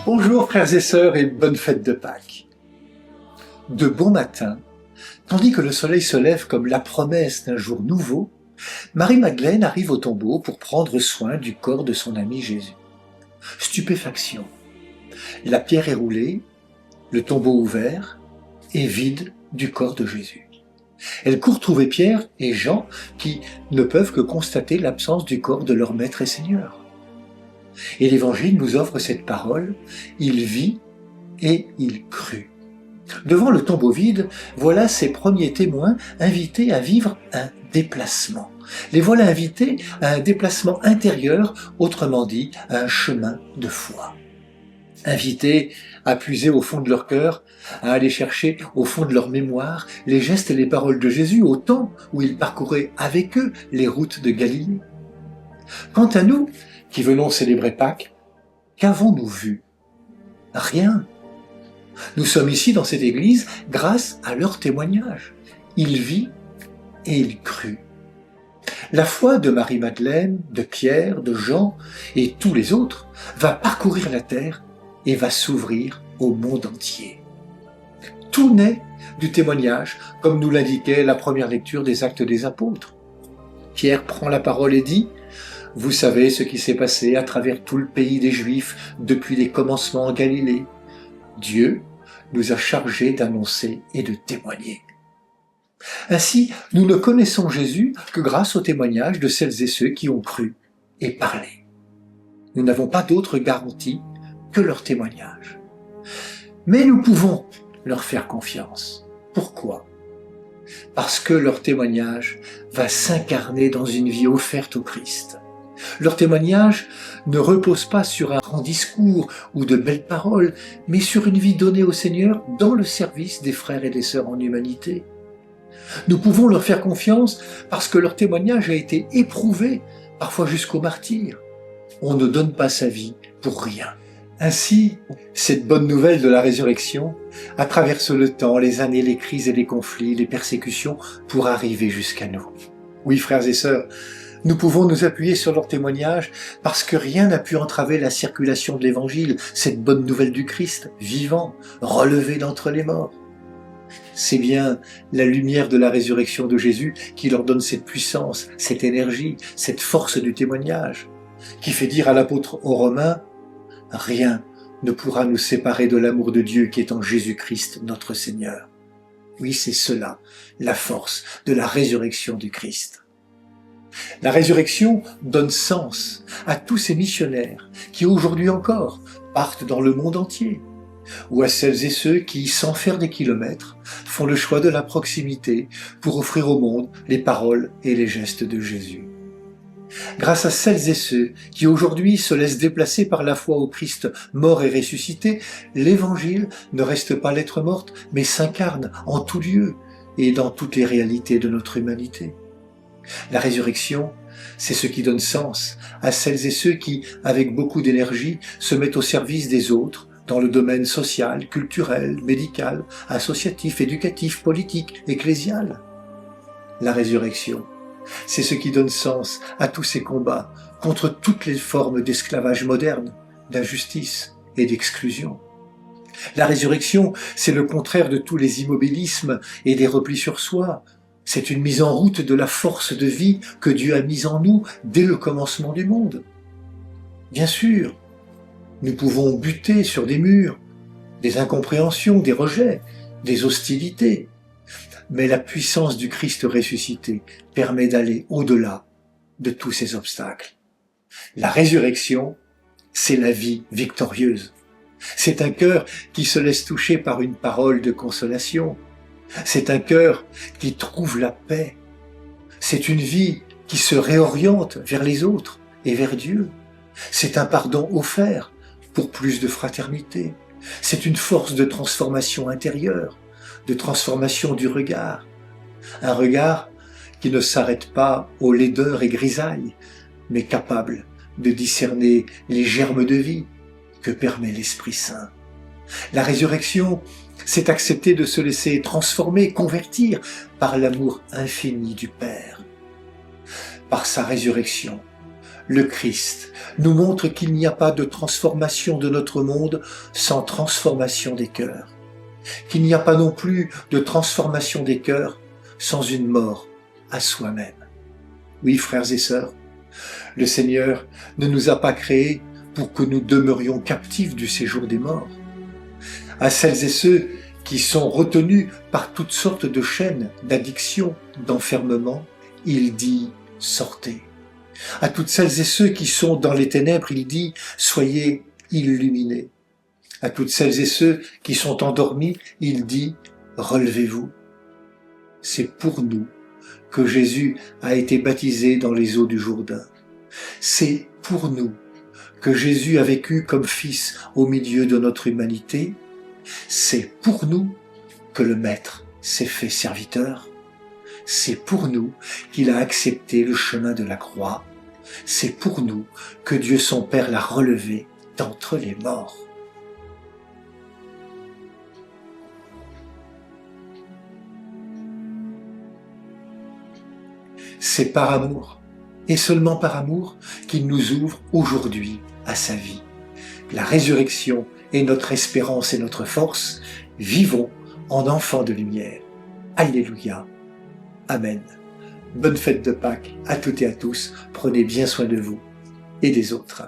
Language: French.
Bonjour frères et sœurs et bonne fête de Pâques. De bon matin, tandis que le soleil se lève comme la promesse d'un jour nouveau, Marie-Madeleine arrive au tombeau pour prendre soin du corps de son ami Jésus. Stupéfaction. La pierre est roulée, le tombeau ouvert et vide du corps de Jésus. Elle court trouver Pierre et Jean qui ne peuvent que constater l'absence du corps de leur maître et Seigneur. Et l'Évangile nous offre cette parole, il vit et il crut. Devant le tombeau vide, voilà ces premiers témoins invités à vivre un déplacement. Les voilà invités à un déplacement intérieur, autrement dit, à un chemin de foi. Invités à puiser au fond de leur cœur, à aller chercher au fond de leur mémoire les gestes et les paroles de Jésus au temps où il parcourait avec eux les routes de Galilée. Quant à nous, qui venons célébrer Pâques, qu'avons-nous vu? Rien. Nous sommes ici dans cette église grâce à leur témoignage. Il vit et il crut. La foi de Marie-Madeleine, de Pierre, de Jean et tous les autres va parcourir la terre et va s'ouvrir au monde entier. Tout naît du témoignage, comme nous l'indiquait la première lecture des Actes des Apôtres. Pierre prend la parole et dit « Vous savez ce qui s'est passé à travers tout le pays des Juifs depuis les commencements en Galilée. Dieu nous a chargés d'annoncer et de témoigner. » Ainsi, nous ne connaissons Jésus que grâce au témoignage de celles et ceux qui ont cru et parlé. Nous n'avons pas d'autre garantie que leur témoignage. Mais nous pouvons leur faire confiance. Pourquoi ? Parce que leur témoignage va s'incarner dans une vie offerte au Christ. Leur témoignage ne repose pas sur un grand discours ou de belles paroles, mais sur une vie donnée au Seigneur dans le service des frères et des sœurs en humanité. Nous pouvons leur faire confiance parce que leur témoignage a été éprouvé, parfois jusqu'au martyre. On ne donne pas sa vie pour rien. Ainsi, cette bonne nouvelle de la résurrection traverse le temps, les années, les crises et les conflits, les persécutions pour arriver jusqu'à nous. Oui, frères et sœurs, nous pouvons nous appuyer sur leur témoignage parce que rien n'a pu entraver la circulation de l'Évangile, cette bonne nouvelle du Christ, vivant, relevé d'entre les morts. C'est bien la lumière de la résurrection de Jésus qui leur donne cette puissance, cette énergie, cette force du témoignage, qui fait dire à l'apôtre aux Romains « Rien ne pourra nous séparer de l'amour de Dieu qui est en Jésus-Christ notre Seigneur. » Oui, c'est cela, la force de la résurrection du Christ. La résurrection donne sens à tous ces missionnaires qui aujourd'hui encore partent dans le monde entier, ou à celles et ceux qui, sans faire des kilomètres, font le choix de la proximité pour offrir au monde les paroles et les gestes de Jésus. Grâce à celles et ceux qui aujourd'hui se laissent déplacer par la foi au Christ mort et ressuscité, l'Évangile ne reste pas lettre morte, mais s'incarne en tout lieu et dans toutes les réalités de notre humanité. La résurrection, c'est ce qui donne sens à celles et ceux qui, avec beaucoup d'énergie, se mettent au service des autres dans le domaine social, culturel, médical, associatif, éducatif, politique, ecclésial. La résurrection, c'est ce qui donne sens à tous ces combats contre toutes les formes d'esclavage moderne, d'injustice et d'exclusion. La résurrection, c'est le contraire de tous les immobilismes et des replis sur soi. C'est une mise en route de la force de vie que Dieu a mise en nous dès le commencement du monde. Bien sûr, nous pouvons buter sur des murs, des incompréhensions, des rejets, des hostilités. Mais la puissance du Christ ressuscité permet d'aller au-delà de tous ces obstacles. La résurrection, c'est la vie victorieuse. C'est un cœur qui se laisse toucher par une parole de consolation. C'est un cœur qui trouve la paix. C'est une vie qui se réoriente vers les autres et vers Dieu. C'est un pardon offert pour plus de fraternité. C'est une force de transformation intérieure, de transformation du regard. Un regard qui ne s'arrête pas aux laideurs et grisailles, mais capable de discerner les germes de vie que permet l'Esprit Saint. La résurrection, c'est accepter de se laisser transformer, convertir par l'amour infini du Père. Par sa résurrection, Le Christ nous montre qu'il n'y a pas de transformation de notre monde sans transformation des cœurs, qu'il n'y a pas non plus de transformation des cœurs sans une mort à soi-même. Oui, frères et sœurs, le Seigneur ne nous a pas créés pour que nous demeurions captifs du séjour des morts. À celles et ceux qui sont retenus par toutes sortes de chaînes, d'addictions, d'enfermement, il dit « sortez ». À toutes celles et ceux qui sont dans les ténèbres, il dit « soyez illuminés ». À toutes celles et ceux qui sont endormis, il dit « relevez-vous ». C'est pour nous que Jésus a été baptisé dans les eaux du Jourdain. C'est pour nous que Jésus a vécu comme fils au milieu de notre humanité. C'est pour nous que le Maître s'est fait serviteur. C'est pour nous qu'il a accepté le chemin de la croix. C'est pour nous que Dieu son Père l'a relevé d'entre les morts. C'est par amour, et seulement par amour, qu'il nous ouvre aujourd'hui à sa vie. La résurrection est notre espérance et notre force. Vivons en enfants de lumière. Alléluia. Amen. Bonne fête de Pâques à toutes et à tous. Prenez bien soin de vous et des autres.